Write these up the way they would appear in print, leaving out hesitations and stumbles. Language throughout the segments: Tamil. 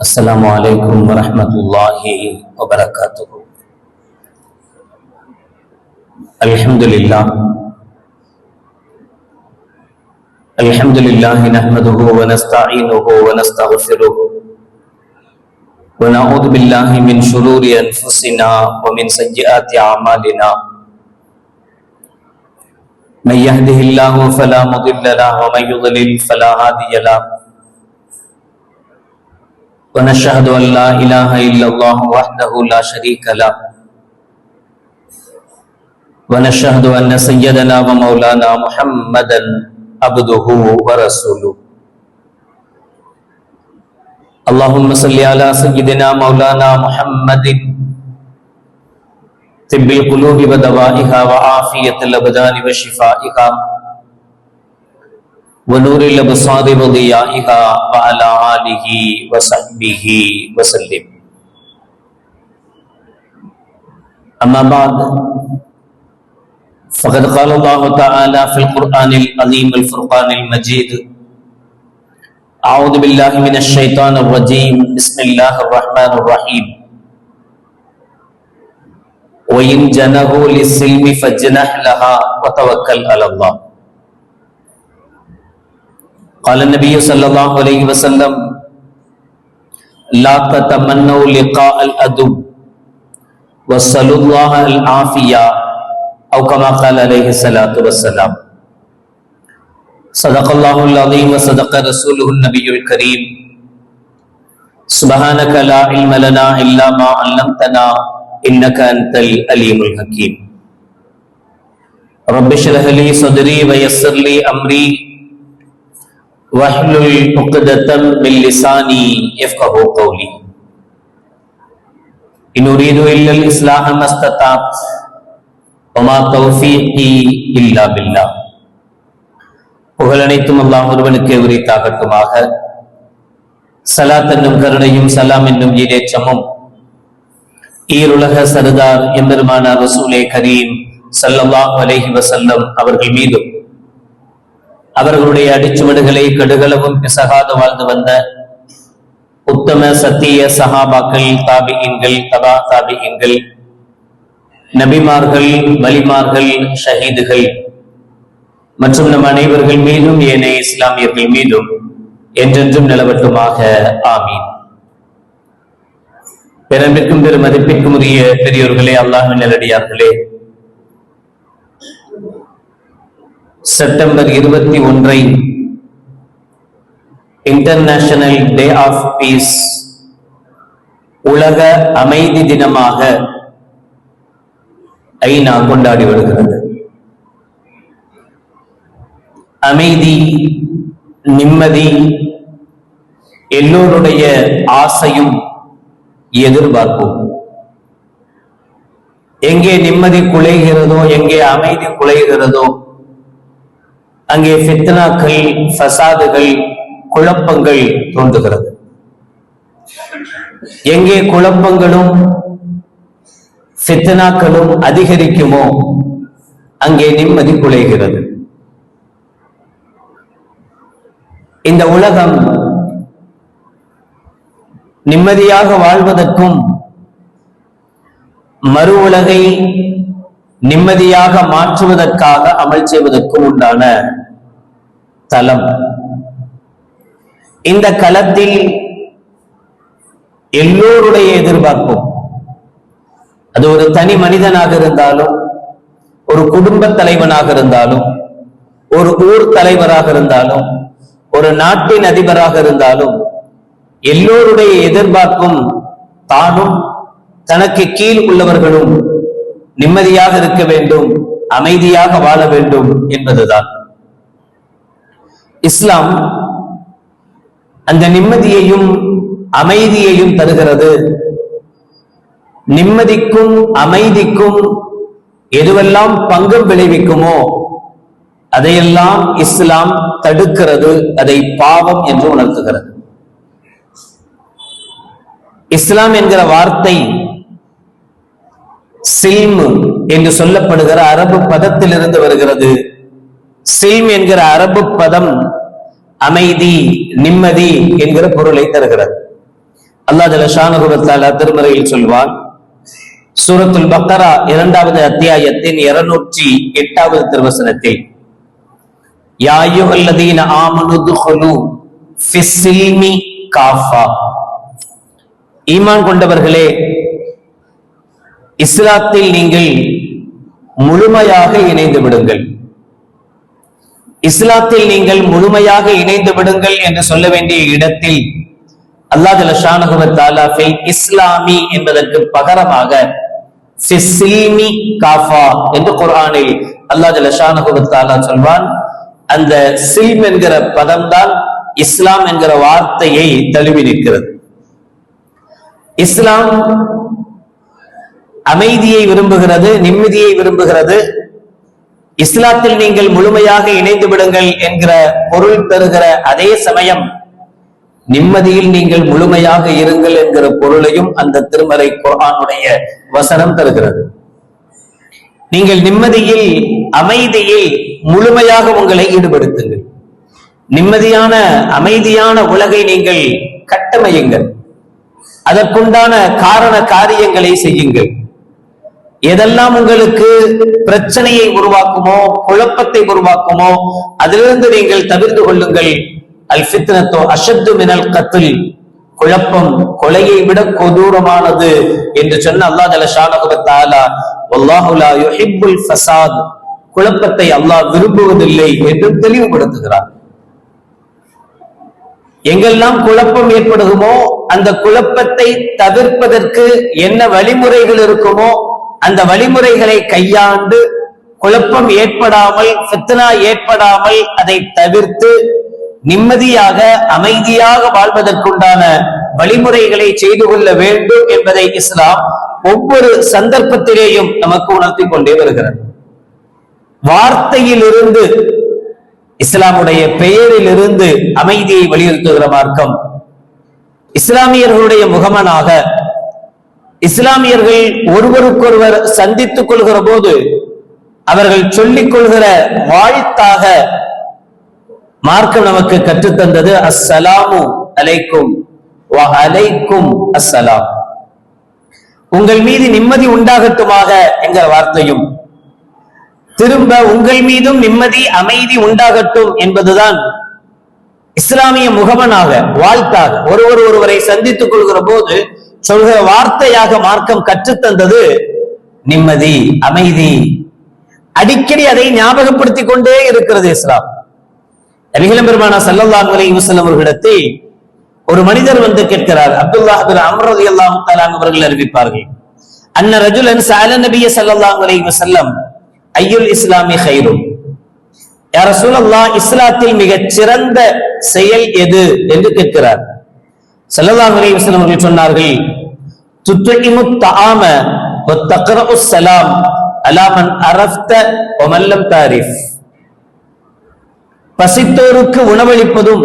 السلام عليكم ورحمة الله وبركاته. الحمد لله نحمده ونستعينه ونستغفره ونعوذ بالله من شرور أنفسنا ومن سيئات أعمالنا. من يهده الله فلا مضل له ومن يضلل فلا هادي له. ونشهد أن لا إله إلا الله وحده لا شريك له. ونشهد أن سيدنا ومولانا محمدا عبده ورسوله. اللهم صل على سيدنا مولانا محمد طب القلوب ودوائها وعافية الأبدان وشفائها ونور الأبصار وضيائها وعلى آله وصحبه وسلم. أما بعد فقد قال الله تعالى في القرآن العظيم الفرقان المجيد: أعوذ بالله من الشيطان الرجيم، بسم الله الرحمن الرحيم. وإن جنحوا للسلم فاجنح لها وتوكل على الله. قال النبي صلى الله عليه وسلم: لا تتمنوا لقاء العدو واسألوا الله العافية، أو كما قال عليه الصلاة والسلام. صدق الله العظيم وصدق رسوله النبي الكريم. سبحانك لا علم لنا إلا ما علمتنا إنك أنت العليم الحكيم. رب اشرح لي صدري ويسر لي أمري واحلل عقدة من لساني يفقهوا قولي. إن أريد إلا الإصلاح ما استطعت وما توفيقي إلا بالله. புகழனைத்தும் அல்லாஹ் ஒருவனுக்கே உரித்தாகட்டுமாக. ஸலாத் என்னும் கருணையும் சலாம் என்னும் ஈடேற்றமும் ஈருலக சர்தார் எம்பெருமானார் ரசூலே கரீம் ஸல்லல்லாஹு அலைஹி வஸல்லம் அவர்கள் மீதும், அவர்களுடைய அடிச்சுவடுகளை கடுகளவும் பிசகாது வாழ்ந்து வந்த உத்தம சத்திய சஹாபாக்கள், தாபிஈன்கள், தபா தாபிஈன்கள், நபிமார்கள், வலிமார்கள், ஷஹீதுகள் மற்றும் நம் அனைவர்கள் மீதும் ஏனைய இஸ்லாமியர்கள் மீதும் என்றென்றும் நிலவட்டுமாக. ஆமீன். பெரும்பிற்கும் பெரும் மதிப்பிற்கும் உரிய பெரியோர்களே, அல்லாஹ்வின் நல்லடியார்களே, September 21 international day of peace, உலக அமைதி தினமாக ஐநா கொண்டாடி வருகிறது. அமைதி, நிம்மதி எல்லோருடைய ஆசையும் எதிர்பார்ப்பும். எங்கே நிம்மதி குலைகிறதோ, எங்கே அமைதி குலைகிறதோ, அங்கே ஃபித்னாக்கள், ஃபசாதுகள், குழப்பங்கள் தோன்றுகிறது. எங்கே குழப்பங்களும் ஃபித்னாக்களும் அதிகரிக்குமோ அங்கே நிம்மதி குலைகிறது. இந்த உலகம் நிம்மதியாக வாழ்வதற்கும் மறு உலகை நிம்மதியாக மாற்றுவதற்காக அமல் செய்வதற்கும் உண்டான தலம். இந்த களத்தில் எல்லோருடைய எதிர்பார்ப்பும், அது ஒரு தனி மனிதனாக இருந்தாலும், ஒரு குடும்ப தலைவனாக இருந்தாலும், ஒரு ஊர் தலைவராக இருந்தாலும், ஒரு நாட்டின் அதிபராக இருந்தாலும், எல்லோருடைய எதிர்பார்ப்பும் தானும் தனக்கு கீழ் உள்ளவர்களும் நிம்மதியாக இருக்க வேண்டும், அமைதியாக வாழ வேண்டும் என்பதுதான். இஸ்லாம் அந்த நிம்மதியையும் அமைதியையும் தருகிறது. நிம்மதிக்கும் அமைதிக்கும் எதுவெல்லாம் பங்கம் விளைவிக்குமோ அதையெல்லாம் இஸ்லாம் தடுக்கிறது, அதை பாவம் என்று உணர்த்துகிறது. இஸ்லாம் என்கிற வார்த்தை சில்ம் என்று சொல்லப்படுகிற அரபு பதத்திலிருந்து வருகிறது. சில்ம் என்கிற அரபு பதம் அமைதி, நிம்மதி என்கிற பொருளை தருகிறது. அல்லாஹ் ஜல்ல ஷானஹு வ தஆலா திருமறையில் சொல்வான், சூரத்துல் பக்ரா 2வது அத்தியாயத்தின் 208வது திருவசனத்தில், யா அய்யுஹல்லதீன ஆமனு துஹுலு ஃபிஸ்ஸில்மி காஃபா, ஈமான் கொண்டவர்களே, இஸ்லாத்தில் நீங்கள் முழுமையாக இணைந்து விடுங்கள். இஸ்லாத்தில் நீங்கள் முழுமையாக இணைந்து விடுங்கள் என்று சொல்ல வேண்டிய இடத்தில் அல்லாஹ் ஜல்ல ஷானஹு வ தஆலா ஃபில் இஸ்லாமி என்பதற்கு பகரமாக ஃபிஸ்ஸில்மி காஃபா என்று குர்ஆனில் அல்லாஹ் ஜல்ல ஷானஹு வ தஆலா சொல்வான். அந்த சில்ம் என்கிற பதம்தான் இஸ்லாம் என்கிற வார்த்தையை தழுவி நிற்கிறது. இஸ்லாம் அமைதியை விரும்புகிறது, நிம்மதியை விரும்புகிறது. இஸ்லாத்தில் நீங்கள் முழுமையாக இணைந்து விடுங்கள் என்கிற பொருள் தருகிற அதே சமயம் நிம்மதியில் நீங்கள் முழுமையாக இருங்கள் என்கிற பொருளையும் அந்த திருமறை குர்ஆனுடைய வசனம் தருகிறது. நீங்கள் நிம்மதியில், அமைதியில் முழுமையாக உங்களை ஈடுபடுத்துங்கள். நிம்மதியான, அமைதியான உலகை நீங்கள் கட்டமையுங்கள். அதற்குண்டான காரண காரியங்களை செய்யுங்கள். எதெல்லாம் உங்களுக்கு பிரச்சனையை உருவாக்குமோ, குழப்பத்தை உருவாக்குமோ, அதிலிருந்து நீங்கள் தவிர்த்து கொள்ளுங்கள். அல் ஃபித்னத்து அஷத்து மினல் கத்ல், குழப்பம் கொலையை விட கொடூரமானது என்று சொன்ன அல்லாஹ் ஜல்ல ஷானஹு வ தஆலா, வல்லாஹு லா யுஹிப்புல் ஃபஸாத், குழப்பத்தை அல்லாஹ் விரும்புவதில்லை என்று தெளிவுபடுத்துகிறார். எங்கெல்லாம் குழப்பம் ஏற்படுமோ அந்த குழப்பத்தை தவிர்ப்பதற்கு என்ன வழிமுறைகள் இருக்குமோ அந்த வழிமுறைகளை கையாண்டு குழப்பம் ஏற்படாமல், ஃபித்னா ஏற்படாமல் அதை தவிர்த்து நிம்மதியாக, அமைதியாக வாழ்வதற்குண்டான வழிமுறைகளை செய்து கொள்ள வேண்டும் என்பதை இஸ்லாம் ஒவ்வொரு சந்தர்ப்பத்திலேயும் நமக்கு உணர்த்தி கொண்டே வருகிறது. வார்த்தையிலிருந்து, இஸ்லாமுடைய பெயரிலிருந்து அமைதியை வலியுறுத்துகிற மார்க்கம். இஸ்லாமியர்களுடைய முகமனாக இஸ்லாமியர்கள் ஒருவருக்கொருவர் சந்தித்துக் கொள்கிற போது அவர்கள் சொல்லிக் கொள்கிற வாழ்த்தாக மார்க்கம் நமக்கு கற்றுத்தந்தது அஸ்ஸலாமு அலைக்கும் வ அலைக்கும் அஸ்ஸலாம், உங்கள் மீது நிம்மதி உண்டாகட்டுமாக என்கிற வார்த்தையும், திரும்ப உங்கள் மீதும் நிம்மதி, அமைதி உண்டாகட்டும் என்பதுதான் இஸ்லாமிய முகமனாக, வாழ்த்தாக, ஒருவரை சந்தித்துக் கொள்கிற போது சொல்கிற வார்த்தையாக மார்க்கம் கற்றுத்தந்தது நிம்மதி, அமைதி. அடிக்கடி அதை ஞாபகப்படுத்திக் கொண்டே இருக்கிறது இஸ்லாம். நபிகள் பெருமானார் ஸல்லல்லாஹு அலைஹி வஸல்லம் அவர்களிடத்தில் ஒரு மனிதர் வந்து கேட்கிறார். அப்துல்லாஹ் பின் அம்ர் ரலியல்லாஹு தஆலா அவர்கள் அறிவிப்பார்கள், அன்ன ரஜுலன் ஸஅல நபிய ஸல்லல்லாஹு அலைஹி வஸல்லம் ஐயுல் இஸ்லாமி கைரு, யா ரசூலல்லாஹ், இஸ்லாத்தில் மிகச் சிறந்த செயல் எது என்று கேட்கிறார். ஸல்லல்லாஹு அலைஹி வஸல்லம் அவர்கள் சொன்னார்கள், துத்இமுத் தஆம வ தக்ரஉஸ் ஸலாம் அலா மன் அரஃப்த வ மன் லம் தாரிஃப், பசித்தோருக்கு உணவளிப்பதும்,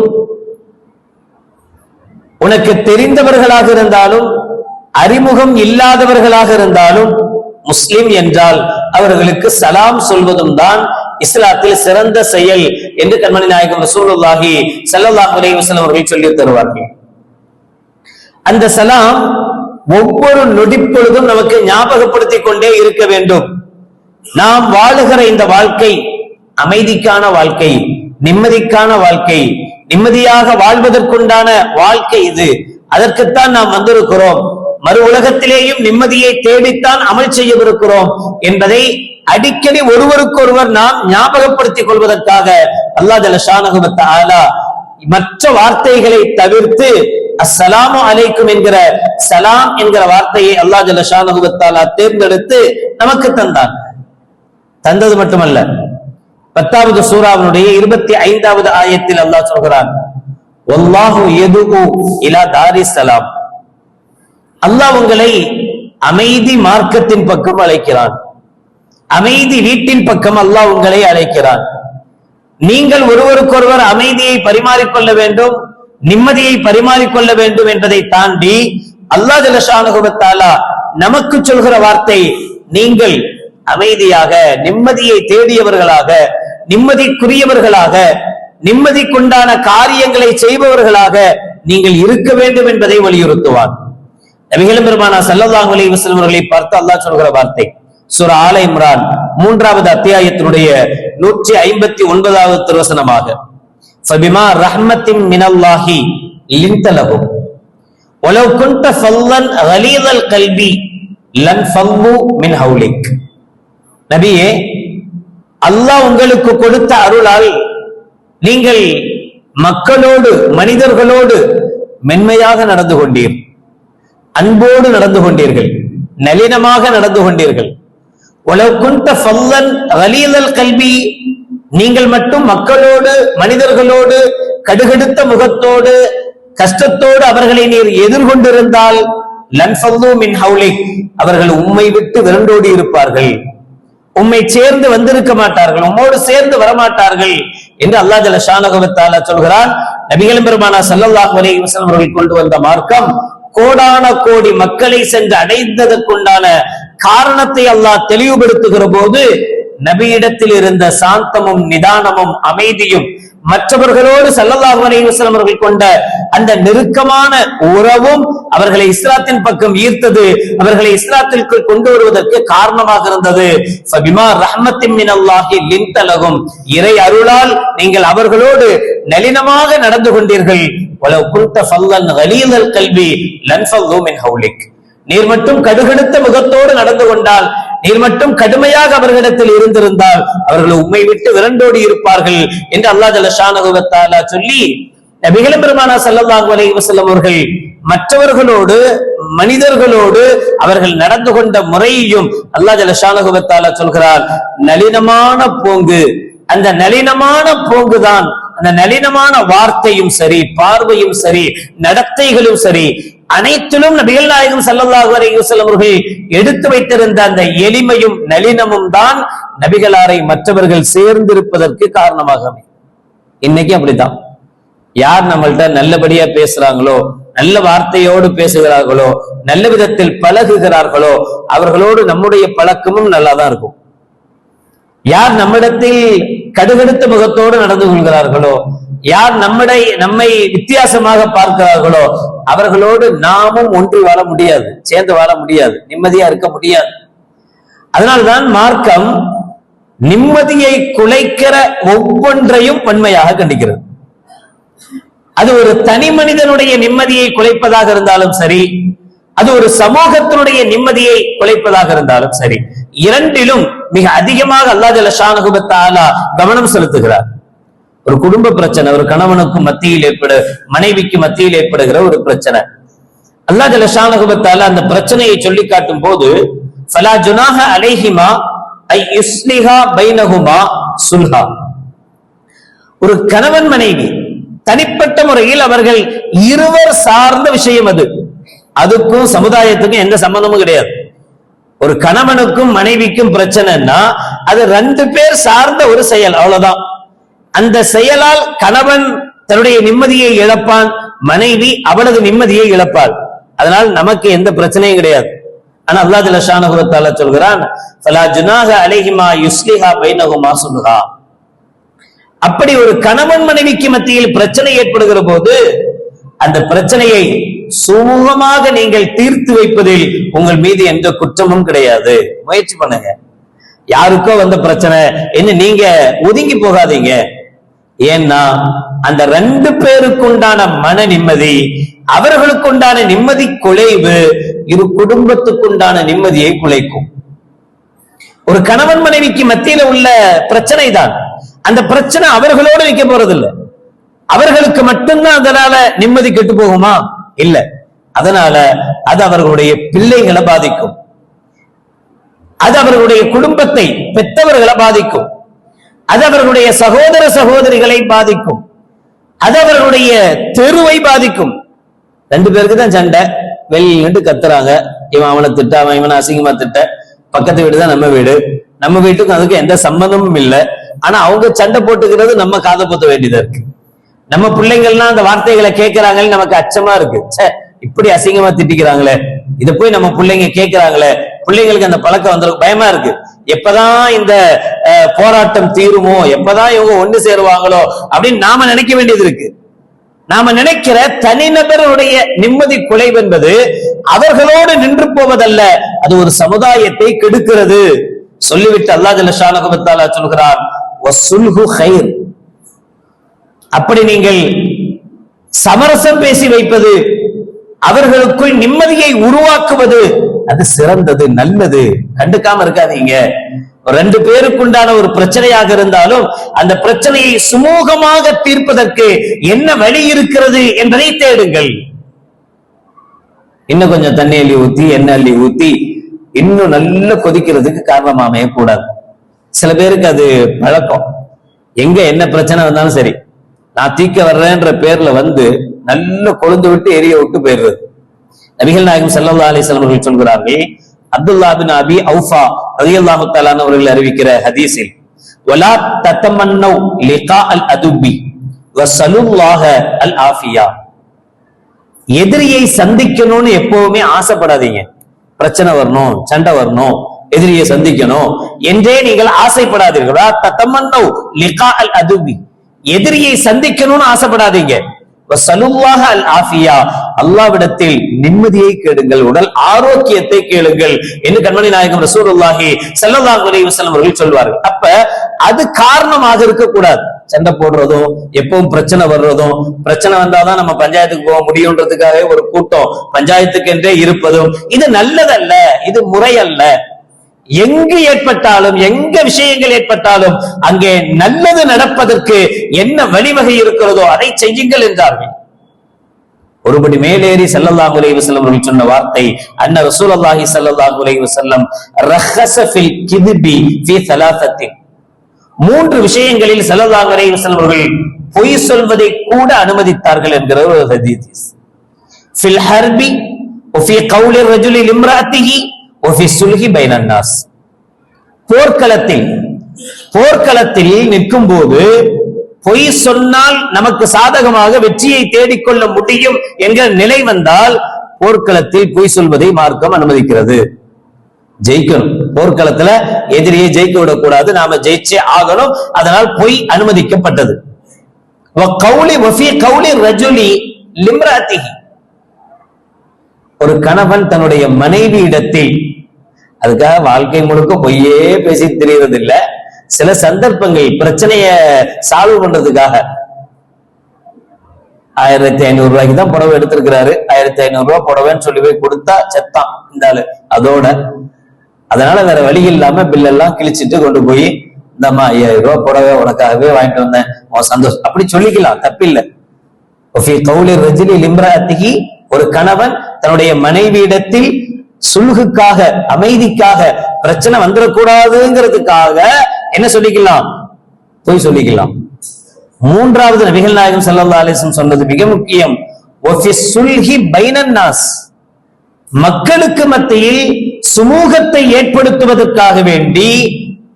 உனக்கு தெரிந்தவர்களாக இருந்தாலும் அறிமுகம் இல்லாதவர்களாக இருந்தாலும் முஸ்லிம் என்றால் அவர்களுக்கு சலாம் சொல்வதும் தான் இஸ்லாத்தில் சிறந்த செயல் என்று கண்மணி நாயகம் ரசூலுல்லாஹி ஸல்லல்லாஹு அலைஹி வஸல்லம் அவர்கள் சொல்லி தருவார்கள். அந்த சலாம் ஒவ்வொரு நொடிப்பொழுதும் நமக்கு ஞாபகப்படுத்திக் கொண்டே இருக்க வேண்டும். நாம் வாழுகிற இந்த வாழ்க்கை அமைதிக்கான வாழ்க்கை, நிம்மதிக்கான வாழ்க்கை, நிம்மதியாக வாழ்வதற்குண்டான வாழ்க்கை இது. அதற்குத்தான் நாம் வந்திருக்கிறோம். மறு உலகத்திலேயும் நிம்மதியை தேடித்தான் அமல் செய்யவிருக்கிறோம் என்பதை அடிக்கடி ஒருவருக்கொருவர் நாம் ஞாபகப்படுத்திக் கொள்வதற்காக அல்லாஹ் ஜல்ல ஷானஹு வ தஆலா மற்ற வார்த்தைகளை தவிர்த்து அஸ்ஸலாமு அலைக்கும் என்கிற சலாம் என்கிற வார்த்தையை அல்லாஹ் ஜல்ல ஷானஹு வ தஆலா தேர்ந்தெடுத்து நமக்கு தந்தான். தந்தது மட்டுமல்ல, 10வது சூராவினுடைய 25வது ஆயத்தில் அல்லாஹ் சொல்கிறான், வல்லாஹு யதுஉ இலா தாரிஸ் ஸலாம், அல்லாஹ் உங்களை அமைதி மார்க்கத்தின் பக்கம் அழைக்கிறான். அமைதி வீட்டின் பக்கம் அல்லாஹ் உங்களை அழைக்கிறான். நீங்கள் ஒருவருக்கொருவர் அமைதியை பரிமாறிக்கொள்ள வேண்டும், நிம்மதியை பரிமாறிக்கொள்ள வேண்டும் என்பதை தாண்டி அல்லாஹ் ஜல்ல ஷானஹு வ தஆலா நமக்கு சொல்கிற வார்த்தை, நீங்கள் அமைதியாக, நிம்மதியை தேடியவர்களாக, நிம்மதிக்குரியவர்களாக நிம்மதிக்குண்டான காரியங்களை செய்பவர்களாக நீங்கள் இருக்க வேண்டும் என்பதை வலியுறுத்துவார். நபிகள் பெருமானா ஸல்லல்லாஹு அலைஹி வஸல்லம் அவர்களை பார்த்து அல்லாஹ் சொல்கிற வார்த்தை சூரா ஆல இம்ரான் 3வது அத்தியாயத்தினுடைய 159வது திருவசனமாக, ஃபபிமா ரஹ்மத்தின் மினல்லாஹி லின்த லஹும் வலவ் குன்த ஃபல்லன் கலீதல் கல்பி லன் ஃபல்லு மின் ஹவுலிக். நபியே, அல்லாஹ் உங்களுக்கு கொடுத்த அருளால் நீங்கள் மக்களோடு மனிதர்களோடு மென்மையாக நடந்து கொண்டீர், அன்போடு நடந்து கொண்டீர்கள், நளினமாக நடந்து கொண்டீர்கள். உலவ் குன்த ஃபல்லன் கலீதல் கல்பி, நீங்கள் மட்டும் மக்களோடு மனிதர்களோடு கடுகடுத்த முகத்தோடு கஷ்டத்தோடு அவர்களை நீர் எதிர்கொண்டிருந்தால் லன் ஃபல்லு மின் ஹவுலிக், அவர்கள் உம்மை விட்டு விரண்டோடி இருப்பார்கள், உம்மை சேர்ந்து வந்திருக்க மாட்டார்கள், உம்மோடு சேர்ந்து வரமாட்டார்கள் என்று அல்லாஹ் ஜல்ல ஷானஹு வ தஆலா சொல்கிறான். நபிகள் பெருமானா ஸல்லல்லாஹு அலைஹி வஸல்லம் அவர்கள் கொண்டு வந்த மார்க்கம் கோடான கோடி மக்களை சென்று அடைந்ததற்குண்டான காரணத்தை அல்லாஹ் தெளிவுபடுத்துகிற போது நபியிடத்தில் இருந்த சாந்தமும் நிதானமும் அமைதியும் மற்றவர்களோடு ஸல்லல்லாஹு அலைஹி வஸல்லம் அவர்கள் கொண்ட அந்த நெருக்கமான உறவும் அவர்களை இஸ்லாத்தின் பக்கம் ஈர்த்தது, அவர்களை இஸ்லாத்திற்கு கொண்டு வருவதற்கு காரணமாக இருந்தது. ஃபபிமா ரஹ்மத்தின் மினல்லாஹி லின்த லஹும், இறை அருளால் நீங்கள் அவர்களோடு நளினமாக நடந்து கொண்டீர்கள். வலவ் குன்த ஃபல்லன் கலீதல் கல்பி லன் ஃபல்லு மின் ஹவுலிக், நீர் மட்டும் கடுகடுத்த முகத்தோடு நடந்து கொண்டால், நீர் மட்டும் கடுமையாக அவர்களிடத்தில் இருந்திருந்தால் அவர்கள் உம்மை விட்டு விரண்டோடி இருப்பார்கள் என்று அல்லாஹ் ஜல்ல ஷானஹு வ தஆலா சொல்லி, நபிகள் பெருமானா ஸல்லல்லாஹு அலைஹி வஸல்லம் அவர்கள் மற்றவர்களோடு மனிதர்களோடு அவர்கள் நடந்து கொண்ட முறையையும் அல்லாஹ் ஜல்ல ஷானஹு வ தஆலா சொல்கிறார். நளினமான போங்கு, அந்த நளினமான போங்குதான், அந்த நளினமான வார்த்தையும் சரி, பார்வையும் சரி, நடத்தைகளும் சரி, அனைத்திலும் நபிகள் நாயகம் ஸல்லல்லாஹு அலைஹி வஸல்லம் அவர்கள் எடுத்து வைத்திருந்த அந்த எளிமையும் நளினமும் தான் நபிகளாரை மற்றவர்கள் சேர்ந்திருப்பதற்கு காரணமாக. இன்னைக்கு அப்படித்தான், யார் நம்மள்ட்ட நல்லபடியா பேசுறாங்களோ, நல்ல வார்த்தையோடு பேசுகிறார்களோ, நல்ல விதத்தில் பழகுகிறார்களோ அவர்களோடு நம்முடைய பழக்கமும் நல்லாதான் இருக்கும். யார் நம்மிடத்தில் கடுகடுத்த முகத்தோடு நடந்து கொள்கிறார்களோ, யார் நம்மை வித்தியாசமாக பார்க்கிறார்களோ அவர்களோடு நாமும் ஒன்றி வாழ முடியாது, சேர்ந்து வாழ முடியாது, நிம்மதியா இருக்க முடியாது. அதனால்தான் மார்க்கம் நிம்மதியை குலைக்கிற ஒவ்வொன்றையும் வன்மையாக கண்டிக்கிறது. அது ஒரு தனி மனிதனுடைய நிம்மதியை குலைப்பதாக இருந்தாலும் சரி, அது ஒரு சமூகத்தினுடைய நிம்மதியை குலைப்பதாக இருந்தாலும் சரி, இரண்டிலும் மிக அதிகமாக அல்லாஹ் ஜல்ல ஷானஹு வ தஆலா கவனம் செலுத்துகிறார். ஒரு குடும்ப பிரச்சனை, ஒரு கணவனுக்கும் மத்தியில் மனைவிக்கு மத்தியில் ஏற்படுகிற ஒரு பிரச்சனை, அல்லாஹ் ஜல்ல ஷானஹு வ தஆலா அந்த பிரச்சனையை சொல்லி காட்டும் போது ஃபலா ஜுனாஹ அலைஹிமா ஐ யுஸ்லிஹா பைனஹுமா சுல்ஹா, ஒரு கணவன் மனைவி தனிப்பட்ட முறையில் அவர்கள் இருவர் சார்ந்த விஷயம், அதுக்கும் சமுதாயத்துக்கும் எந்த சம்பந்தமும் கிடையாது. ஒரு கணவனுக்கும் மனைவிக்கும் பிரச்சனைன்னா அது 2 பேர் சார்ந்த ஒரு செயல், அவ்வளவுதான். அந்த செயலால் கணவன் தன்னுடைய நிம்மதியை இழப்பான், மனைவி அவளது நிம்மதியை இழப்பாள். அதனால் நமக்கு எந்த பிரச்சனையும் கிடையாது. ஆனா அல்லாஹ் ஜல்ல ஷானஹு வ தஆலா சொல்கிறான் ஃபலா ஜுனாஹ அலைஹிமா யுஸ்லிஹா பைனஹுமா சுல்ஹா. அப்படி ஒரு கணவன் மனைவிக்கு மத்தியில் பிரச்சனை ஏற்படுகிற போது அந்த பிரச்சனையை சுமூகமாக நீங்கள் தீர்த்து வைப்பதில் உங்கள் மீது எந்த குற்றமும் கிடையாது. முயற்சி பண்ணுங்க. யாருக்கோ வந்த பிரச்சனை என்ன நீங்க ஒதுங்கி போகாதீங்க. ஏன்னா அந்த 2 பேருக்குண்டான மன நிம்மதி, அவர்களுக்குண்டான நிம்மதி குலைவு இரு குடும்பத்துக்குண்டான நிம்மதியை குலைக்கும். ஒரு கணவன் மனைவிக்கு மத்தியில உள்ள பிரச்சனை தான், அந்த பிரச்சனை அவர்களோடு நிக்க போறதில்லை. அவர்களுக்கு மட்டும்தான் அதனால நிம்மதி கெட்டு போகுமா? இல்ல. அதனால அது அவர்களுடைய பிள்ளைகளை பாதிக்கும், அது அவர்களுடைய குடும்பத்தை பெற்றவர்களை பாதிக்கும், அது அவர்களுடைய சகோதர சகோதரிகளை பாதிக்கும், அது அவர்களுடைய தெருவை பாதிக்கும். 2 பேருக்கு தான் சண்டை, வெளியிட்டு கத்துறாங்க, இவன் அவனை திட்ட, அவன் இவனை அசிங்கமா திட்ட, பக்கத்து வீடு தான் நம்ம வீடு, நம்ம வீட்டுக்கும் அதுக்கு எந்த சம்பந்தமும் இல்லை. ஆனா அவங்க சண்டை போட்டுக்கிறது நம்ம காதை பொத்த வேண்டியதா இருக்கு. நம்ம பிள்ளைங்கள்லாம் அந்த வார்த்தைகளை கேட்கிறாங்கன்னு நமக்கு அச்சமா இருக்கு. இப்படி அசிங்கமா திட்டிக்கிறாங்களே, இதை போய் நம்ம பிள்ளைங்க கேட்கிறாங்களே, பிள்ளைங்களுக்கு அந்த பழக்கம் வந்துடும், பயமா இருக்கு. எப்பதான் இந்த போராட்டம் தீருமோ, எப்பதான் இவங்க ஒண்ணு சேருவாங்களோ அப்படின்னு நாம நினைக்க வேண்டியது இருக்கு. நாம நினைக்கிற தனிநபருடைய நிம்மதி குலைவு என்பது அவர்களோடு நின்று போவதல்ல, அது ஒரு சமுதாயத்தை கெடுக்கிறது. சொல்லிவிட்டு அல்லாஹ் ஜல்ல ஷானஹு வ தஆலா சொல்கிறார், வஸ்ஸுல்ஹு கைர். அப்படி நீங்கள் சமரசம் பேசி வைப்பது, அவர்களுக்குள் நிம்மதியை உருவாக்குவது, அது சிறந்தது, நல்லது. கண்டுக்காம இருக்காதீங்க. ரெண்டு பேருக்குண்டான ஒரு பிரச்சனையாக இருந்தாலும் அந்த பிரச்சனையை சுமூகமாக தீர்ப்பதற்கு என்ன வழி இருக்கிறது என்பதை தேடுங்கள். இன்னும் கொஞ்சம் தண்ணி அள்ளி ஊத்தி எண்ணெய் அள்ளி ஊத்தி இன்னும் நல்லா கொதிக்கிறதுக்கு காரணமா அமையக்கூடாது. சில பேருக்கு அது பழக்கம். எங்க என்ன பிரச்சனை வந்தாலும் சரி, நான் தீக்க வர்றேன்ற பேர்ல வந்து நல்ல கொழுந்து விட்டு எரிய விட்டு போயிடுறது. நபிகள் நாயகம் ஸல்லல்லாஹு அலைஹி வஸல்லம் அவர்கள் சொல்கிறார்கள், அப்துல்லா பின் அபி அவுஃபா ரலியல்லாஹு தஆலா அவர்கள் அறிவிக்கிற ஹதீஸில், வலா ததமன்னௌ லிகா அல் அதுபி வஸலுல்லாஹ அல் ஆஃபியா. எதிரியை சந்திக்கணும்னு எப்பவுமே ஆசைப்படாதீங்க. பிரச்சனை வரணும், சண்டை வரணும், எதிரியை சந்திக்கணும் என்றே நீங்கள் ஆசைப்படாதீர்கள். வலா ததமன்னௌ லிகா அல் அதுபி, எதிரியை சந்திக்கணும்னு ஆசைப்படாதீங்க. அல்லாஹ்விடத்தில் நிம்மதியை கேளுங்கள், உடல் ஆரோக்கியத்தை கேளுங்கள் என்று கண்மணி நாயகம் ரசூலுல்லாஹி ஸல்லல்லாஹு அலைஹி வஸல்லம் அவர்கள் சொல்வார்கள். அப்ப அது காரணமாக இருக்கக்கூடாது. சண்டை போடுறதும், எப்பவும் பிரச்சனை வர்றதும், பிரச்சனை வந்தாதான் நம்ம பஞ்சாயத்துக்கு போக முடியும்ன்றதுக்காக ஒரு கூட்டம் பஞ்சாயத்துக்கு என்றே இருப்பதும் இது நல்லதல்ல, இது முறையல்ல. எங்கு ஏற்பட்டாலும், எங்க விஷயங்கள் ஏற்பட்டாலும் அங்கே நல்லது நடப்பதற்கு என்ன வழிவகை இருக்கிறதோ அதை செய்யுங்கள் என்றார்கள். ஒருபடி மேலேறி ஸல்லல்லாஹு அலைஹி வஸல்லம் அவர்கள் சொன்ன வார்த்தை, அன்ன ரசூலுல்லாஹி ஸல்லல்லாஹு அலைஹி வஸல்லம் ரஹஸ ஃபில் கித்பி ஃபீ ஸலாஸத்தி. மூன்று விஷயங்களில் ஸல்லல்லாஹு அலைஹி வஸல்லம் அவர்கள் பொய் சொல்வதை கூட அனுமதித்தார்கள் என்கிற ஒரு ஹதீஸ். ஃபில் ஹர்பி வ ஃபீ கௌலி ரஜுலி லிம்ராஅத்திஹி வ ஃபீ சுல்ஹி பைனன் நாஸ். போர்க்களத்தில் நிற்கும் போது பொய் சொன்னால் நமக்கு சாதகமாக வெற்றியை தேடிக்கொள்ள முடியும் என்கிற நிலை வந்தால் போர்க்களத்தில் பொய் சொல்வதை மார்க்கம் அனுமதிக்கிறது. ஜெயிக்கணும், போர்க்களத்துல எதிரியை ஜெயிக்க விடக்கூடாது, நாம ஜெயிச்சே ஆகணும். அதனால் பொய் அனுமதிக்கப்பட்டது. ஒரு கணவன் தன்னுடைய மனைவி இடத்தில், அதுக்காக வாழ்க்கை முழுக்க பொய்யே பேசி தெரியறது இல்ல, சில சந்தர்ப்பங்கள் பிரச்சனைய சால்வ் பண்றதுக்காக 1500 ரூபாய்க்கு தான் புடவை எடுத்திருக்கிறாரு, 1500 ரூபாய் புடவைன்னு சொல்லி போய் கொடுத்தா செத்தான் இந்த ஆளு அதோட. அதனால வேற வழி இல்லாம பில் எல்லாம் கிழிச்சிட்டு கொண்டு போய், இந்தம்மா 5000 ரூபாய் புடவை உனக்காகவே வாங்கிட்டு வந்தேன், சந்தோஷம், அப்படி சொல்லிக்கலாம், தப்பில்லை. ஒரு கணவன் தன்னுடைய மனைவியிடத்தில் சுல்ஹுக்காக, அமைதிக்காக, பிரச்சனை வந்துடக்கூடாதுங்கிறதுக்காக என்ன சொல்லிக்கலாம், போய் சொல்லிக்கலாம். மூன்றாவது நபிகள் நாயகம் ஸல்லல்லாஹு அலைஹி வஸல்லம் சொன்னது மிக முக்கியம், மக்களுக்கு மத்தியில் சுமூகத்தை ஏற்படுத்துவதற்காக வேண்டி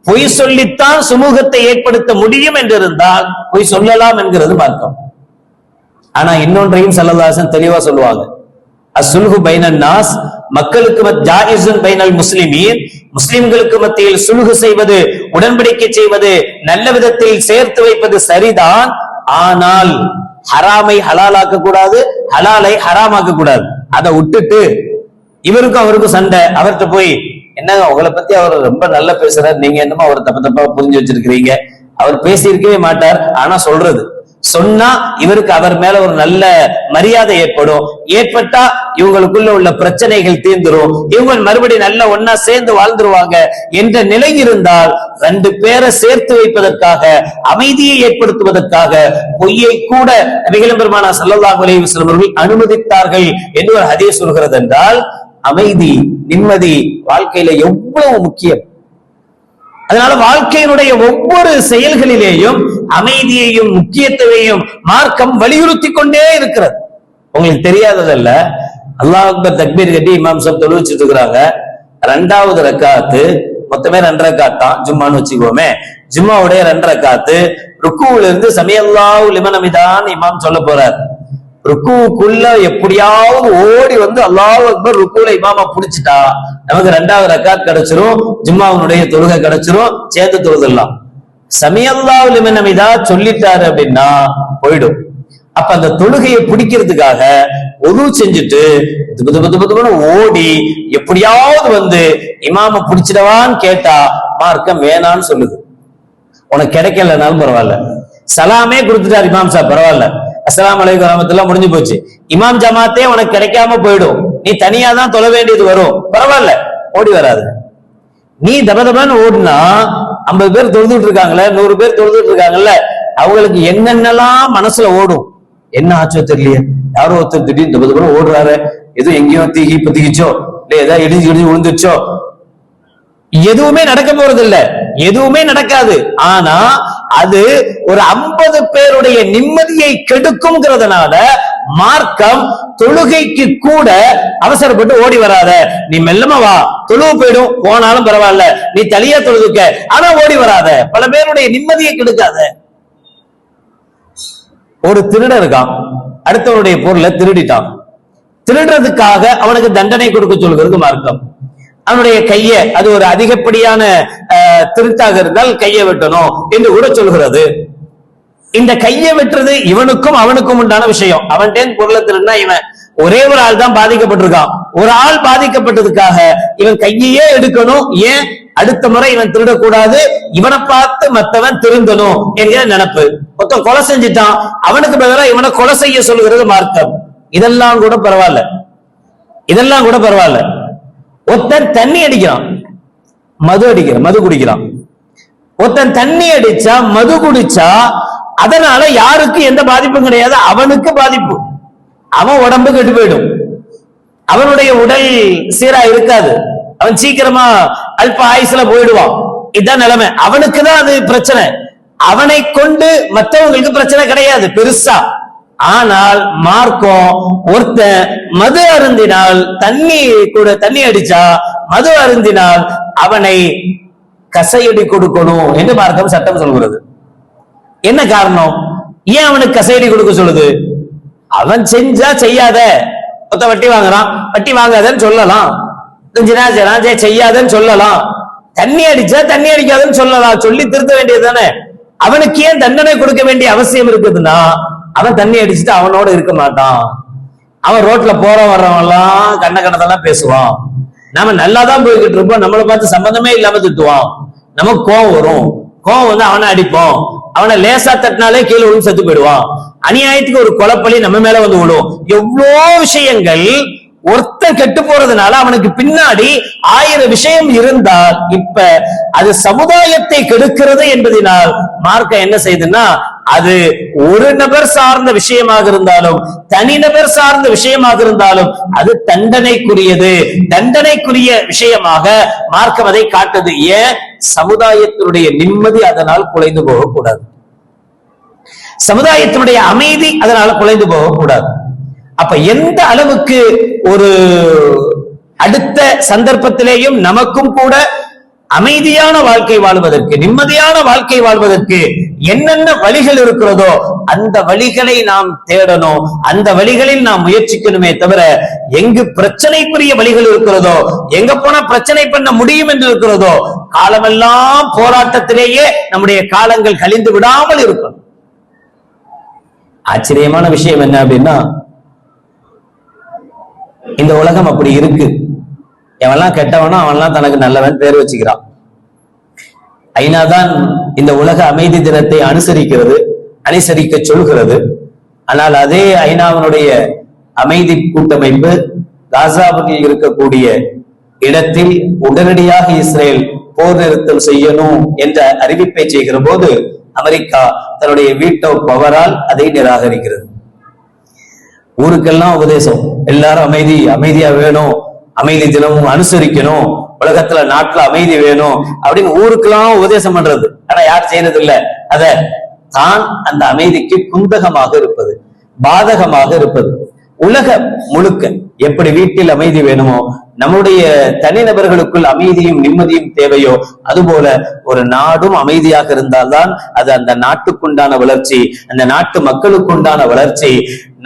பொய் சொல்லித்தான் சுமூகத்தை ஏற்படுத்த முடியும் என்றிருந்தால் பொய் சொல்லலாம் என்கிறது மார்க்கம். ஆனா இன்னொன்றையும் ஸல்லல்லாஹு அலைஹி வஸல்லம் தெளிவா சொல்லுவாங்க, அஸ்ஸுல்ஹு பைனன் நாஸ், மக்களுக்கு ஜாயிஸுன் பைனல் முஸ்லிமீன், முஸ்லிம்களுக்கு மத்தியில் சுல்ஹு செய்வது, உடன்படிக்கை செய்வது, நல்ல விதத்தில் சேர்த்து வைப்பது சரிதான். ஆனால் ஹராமை ஹலாலாக்க கூடாது, ஹலாலை ஹராமாக்க கூடாது. அதை விட்டுட்டு இவருக்கும் அவருக்கும் சண்டை, அவர்கிட்ட போய் என்னங்க உங்களை பத்தி அவர் ரொம்ப நல்லா பேசுறாரு, நீங்க என்னமோ அவர் தப்பா புரிஞ்சு வச்சிருக்கிறீங்க, அவர் பேசி இருக்கவே மாட்டார், ஆனா சொல்றது சொன்னா இவருக்கு அவர் மேல ஒரு நல்ல மரியாதை ஏற்படும், ஏற்பட்டா இவங்களுக்குள்ள உள்ள பிரச்சனைகள் தீர்ந்துரும், இவங்க மறுபடியும் நல்ல ஒன்னா சேர்ந்து வாழ்ந்துருவாங்க என்ற நிலை இருந்தால், ரெண்டு பேரை சேர்த்து வைப்பதற்காக, அமைதியை ஏற்படுத்துவதற்காக பொய்யை கூட நபிகள் பெருமானார் ஸல்லல்லாஹு அலைஹி வஸல்லம் அவர்கள் அனுமதித்தார்கள் என்று ஒரு ஹதீஸ் சொல்கிறது. என்றால் அமைதி, நிம்மதி வாழ்க்கையில எவ்வளவு முக்கியம். அதனால வாழ்க்கையினுடைய ஒவ்வொரு செயல்களிலேயும் அமைதியையும் முக்கியத்துவையும் மார்க்கம் வலியுறுத்தி கொண்டே இருக்கிறது. உங்களுக்கு தெரியாததல்ல, அல்லாஹ் அக்பர் தக்பீர் கட்டி இமாம் சாப் தொழுவிச்சுட்டு இருக்கிறாங்க. 2வது ரக்காத்து, மொத்தமே 2 ரக்காத் தான் ஜும்மான்னு வச்சுக்கோமே, ஜும்மாவுடைய 2 ரக்காத்து ருக்குவுல இருந்து சமியல்லாஹு லிமன் ஹமிதான் இமாம் சொல்ல போறார். ருக்குவுக்குள்ள எப்படியாவது ஓடி வந்து அல்லாஹ் அக்பர் ருக்குல இமாமா புடிச்சிட்டா நமக்கு 2வது ரக்காத் கிடைச்சிரும், ஜும்மாவுடைய தொழுகை கிடைச்சிரும், சேர்த்து தொழுதெல்லாம். சமியல்லாஹு லிமன் ஹமிதா சொல்லிட்டாரு அப்படின்னா போயிடும். அப்ப அந்த தொழுகையை பிடிக்கிறதுக்காக ஒது செஞ்சுட்டு ஓடி எப்படியாவது வந்து இமாம பிடிச்சிடவான்னு கேட்டா மார்க்கம் வேணான்னு சொல்லுது. உனக்கு கிடைக்கலனாலும் பரவாயில்ல, சலாமே கொடுத்துட்டார் இமாம் சார், பரவாயில்ல, அஸ்ஸலாமு அலைக்கும் வரஹ்மத்துல்லாஹ் முடிஞ்சு போச்சு. இமாம் ஜமாத்தே உனக்கு கிடைக்காம போயிடும், நீ தனியா தான் தொழ வேண்டியது வரும், பரவாயில்ல, ஓடி வராது. நீ தபதபான்னு ஓடுனா 50 பேர் தொழுதுட்டு இருக்காங்கல்ல, 100 பேர் தொழுதுட்டு இருக்காங்கல்ல, அவங்களுக்கு என்னென்னலாம் மனசுல ஓடும். என்ன ஆச்சோ தெரியலையே, யாரோ ஒருத்தர் திடீர்னு தபதபான்னு ஓடுறாரு, எதுவும் எங்கேயோ தீகி பத்திக்கிச்சோ இல்ல ஏதாவது இடிஞ்சு விழுந்துச்சோ, எதுவுமே நடக்க போறது இல்ல, எதுவுமே நடக்காது. ஆனா அது ஒரு 50 பேருடைய நிம்மதியை கெடுக்கும்ங்கிறதுனால மார்க்கம் தொழுகைக்கு கூட அவசரப்பட்டு ஓடி வராத, நீ மெல்லமா வா, தொழுவு போயிடும், போனாலும் பரவாயில்ல, நீ தனியா தொழுதுக்க, ஆனா ஓடி வராத, பல பேருடைய நிம்மதியை கெடுக்காத. ஒரு திருடன் இருக்கான், அடுத்தவனுடைய பொருளை திருடிட்டான், திருடுறதுக்காக அவனுக்கு தண்டனை கொடுக்க சொல்கிறது மார்க்கம். அவனுடைய கைய, அது ஒரு அதிகப்படியான திருத்தாக இருந்தால் கையை வெட்டணும் என்று கூட சொல்கிறது. இந்த கையை வெட்டுறது இவனுக்கும் அவனுக்கும் உண்டான விஷயம். அவன் பொருளை திருடினா இவன் ஒரே ஒரு ஆள் தான் பாதிக்கப்பட்டிருக்கான், ஒரு ஆள் பாதிக்கப்பட்டதுக்காக இவன் கையையே எடுக்கணும். ஏன்? அடுத்த முறை இவன் திருடக்கூடாது, இவனை பார்த்து மற்றவன் திருந்தணும் என்கிற நினைப்பு. மொத்தம் கொலை செஞ்சுட்டான், அவனுக்கு பதிலாக இவனை கொலை செய்ய சொல்லுகிறது மார்க்கம். இதெல்லாம் கூட பரவாயில்ல, இதெல்லாம் கூட பரவாயில்ல. ஒருத்தன் தண்ணி அடிக்கிறான், மது குடிக்கிறான். ஒருத்தன் தண்ணி அடிச்சா மது குடிச்சா அதனால யாருக்கு எந்த பாதிப்பும் கிடையாது, அவனுக்கு பாதிப்பு. அவன் உடம்பு கெட்டு போயிடும், அவனுடைய உடல் சீரா இருக்காது, அவன் சீக்கிரமா அல்ப ஆயுசுல போயிடுவான். இதுதான் நிலைமை. அவனுக்கு தான் அது பிரச்சனை, அவனை கொண்டு மற்றவங்களுக்கு பிரச்சனை கிடையாது பெருசா. ஆனால் மார்க்கம் ஒருத்தன் மது அருந்தினால், தண்ணி அடிச்சா மது அருந்தினால் அவனை கசையடி கொடுக்கணும் என்று மார்க்கம் சட்டம் சொல்கிறது. என்ன காரணம்? ஏன் அவனுக்கு கசையடி கொடுக்க சொல்லுது? அவன் செஞ்சா செய்யாத, வட்டி வாங்குறான், வட்டி வாங்காதன்னு சொல்லலாம், செய்யாதன்னு சொல்லலாம், தண்ணி அடிச்சா தண்ணி அடிக்காதன்னு சொல்லலாம், சொல்லி திருத்த வேண்டியது தானே. அவனுக்கு ஏன் தண்டனை கொடுக்க வேண்டிய அவசியம் இருக்குதுன்னா, அவன் தண்ணி அடிச்சுட்டு அவனோட இருக்க மாட்டான், அவன் ரோட்ல போற வர்றவன் எல்லாம் கண்ணதெல்லாம் பேசுவான், நாம நல்லாதான் போய்கிட்டு இருப்போம், நம்மளை பார்த்து சம்பந்தமே இல்லாம திட்டுவான், நமக்கு கோவம் வரும், கோவம் வந்து அவனை அடிப்போம், அவனை லேசா தட்டினாலே கீழே விழுந்து செத்து போயிடுவான், அநியாயத்துக்கு ஒரு கொலைப்பழி நம்ம மேல வந்து விடும். எவ்வளோ விஷயங்கள் ஒருத்தன் கெட்டு போறதுனால அவனுக்கு பின்னாடி 1000 விஷயம் இருந்தால் இப்ப அது சமுதாயத்தை கெடுக்கிறது என்பதனால் மார்க்கம் என்ன செய்யுதுன்னா, அது ஒரு நபர் சார்ந்த விஷயமாக இருந்தாலும் தனிநபர் சார்ந்த விஷயமாக இருந்தாலும் அது தண்டனைக்குரியது, தண்டனைக்குரிய விஷயமாக மார்க்கம் அதை காட்டுது. ஏன்? சமுதாயத்தினுடைய நிம்மதி அதனால் குலைந்து போகக்கூடாது, சமுதாயத்தினுடைய அமைதி அதனால குலைந்து போகக்கூடாது. அப்ப எந்த அளவுக்கு ஒரு அடுத்த சந்தர்ப்பத்திலேயும் நமக்கும் கூட அமைதியான வாழ்க்கை வாழ்வதற்கு, நிம்மதியான வாழ்க்கை வாழ்வதற்கு என்னென்ன வழிகள் இருக்கிறதோ அந்த வழிகளை நாம் தேடணும், அந்த வழிகளில் நாம் முயற்சிக்கணுமே தவிர, எங்கு பிரச்சனைக்குரிய வழிகள் இருக்கிறதோ, எங்க போனா பிரச்சனை பண்ண முடியும் என்று இருக்கிறதோ, காலமெல்லாம் போராட்டத்திலேயே நம்முடைய காலங்கள் கழிந்து விடாமல் இருக்கணும். ஆச்சரியமான விஷயம் என்ன அப்படின்னா, இந்த உலகம் அப்படி இருக்கு. எவன்லாம் கெட்டவனோ அவன்லாம் தனக்கு நல்லவன் பேர் வச்சுக்கிறான். ஐநாதான் இந்த உலக அமைதி தினத்தை அனுசரிக்க சொல்கிறது. ஆனால் அதே ஐநாவினுடைய அமைதி கூட்டமைப்பு காசாவில் இருக்கக்கூடிய இடத்தில் உடனடியாக இஸ்ரேல் போர் நிறுத்தம் செய்யணும் என்ற அறிவிப்பை செய்கிற போது அமெரிக்கா தன்னுடைய வீட்டோ பவரால் அதை நிராகரிக்கிறது. ஊருக்கெல்லாம் உபதேசம், எல்லாரும் அமைதியா வேணும், அமைதி தினமும் அனுசரிக்கணும், உலகத்துல நாட்டுல அமைதி வேணும் அப்படின்னு ஊருக்கெல்லாம் உபதேசம் பண்றது. ஆனா யார் செய்யறது இல்ல. அத தான் அந்த அமைதிக்கு குந்தகமாக இருப்பது, பாதகமாக இருப்பது. உலக முழுக்க எப்படி வீட்டில் அமைதி வேணுமோ, நம்முடைய தனிநபர்களுக்குள் அமைதியும் நிம்மதியும் தேவையோ, அதுபோல ஒரு நாடும் அமைதியாக இருந்தால்தான் அது அந்த நாட்டுக்குண்டான வளர்ச்சி, அந்த நாட்டு மக்களுக்குண்டான வளர்ச்சி.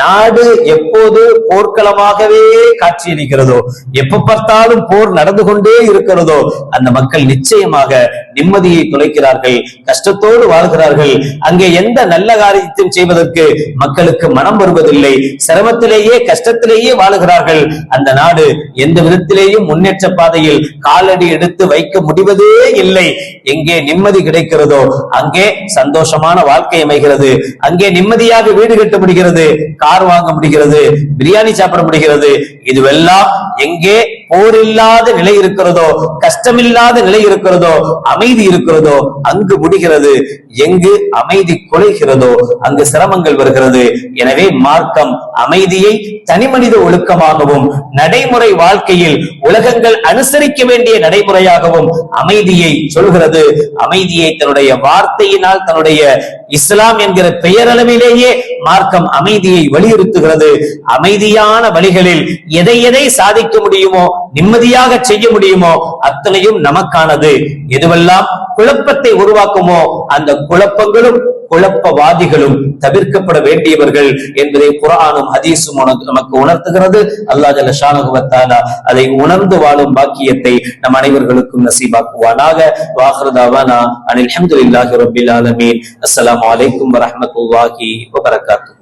நாடு எப்போது போர்க்களமாகவே காட்சியளிக்கிறதோ, எப்ப பார்த்தாலும் போர் நடந்து கொண்டே இருக்கிறதோ, அந்த மக்கள் நிச்சயமாக நிம்மதியை தொலைக்கிறார்கள், கஷ்டத்தோடு வாழ்கிறார்கள். அங்கே எந்த நல்ல காரியத்தையும் செய்வதற்கு மக்களுக்கு மனம் வருவதில்லை, சிரமத்திலேயே கஷ்டத்திலேயே வாழுகிறார்கள். அந்த நாடு எந்த விதத்திலேயும் முன்னேற்ற பாதையில் காலடி எடுத்து வைக்க முடிவதே இல்லை. எங்கே நிம்மதி கிடைக்கிறதோ அங்கே சந்தோஷமான வாழ்க்கை அமைகிறது, அங்கே நிம்மதியாக வீடு கட்ட முடிகிறது, கார் வாங்க முடிகிறது, பிரியாணி சாப்பிட முடிகிறது. இதுவெல்லாம் எங்கே போர் இல்லாத நிலை இருக்கிறதோ, கஷ்டமில்லாத நிலை இருக்கிறதோ, அமைதி இருக்கிறதோ அங்கு முடிகிறது. எங்கு அமைதி குலைகிறதோ அங்கு சிரமங்கள் வருகிறது. எனவே மார்க்கம் அமைதியை தனிமனித ஒழுக்கமாகவும் நடைமுறை வாழ்க்கையில் உலகங்கள் அனுசரிக்க வேண்டிய நடைமுறையாகவும் அமைதியை சொல்கிறது. அமைதியை தன்னுடைய வார்த்தையினால், தன்னுடைய இஸ்லாம் என்கிற பெயரளவிலேயே மார்க்கம் அமைதியை வலியுறுத்துகிறது. அமைதியான வழிகளில் எதை எதை சாதிக்க முடியுமோ, நிம்மதியாக செய்ய முடியுமோ அத்தனையும் நமக்கானது. எதுவெல்லாம் குழப்பத்தை உருவாக்குமோ அந்த குழப்பங்களும் குழப்பவாதிகளும் தவிர்க்கப்பட வேண்டியவர்கள் என்பதை குர்ஆனும் ஹதீஸும் நமக்கு உணர்த்துகிறது. அல்லாஹ் ஜல்ல ஷானஹு வ தஆலா அதை உணர்ந்து வாழும் பாக்கியத்தை நம் அனைவர்களுக்கும் நசீபாக்குவானாக. வாஹிரு தஅவானா அனில் ஹம்துலில்லாஹி ரப்பில் ஆலமீன். அஸ்ஸலாமு அலைக்கும் வ ரஹ்மத்துல்லாஹி வ பரகாத்துஹு.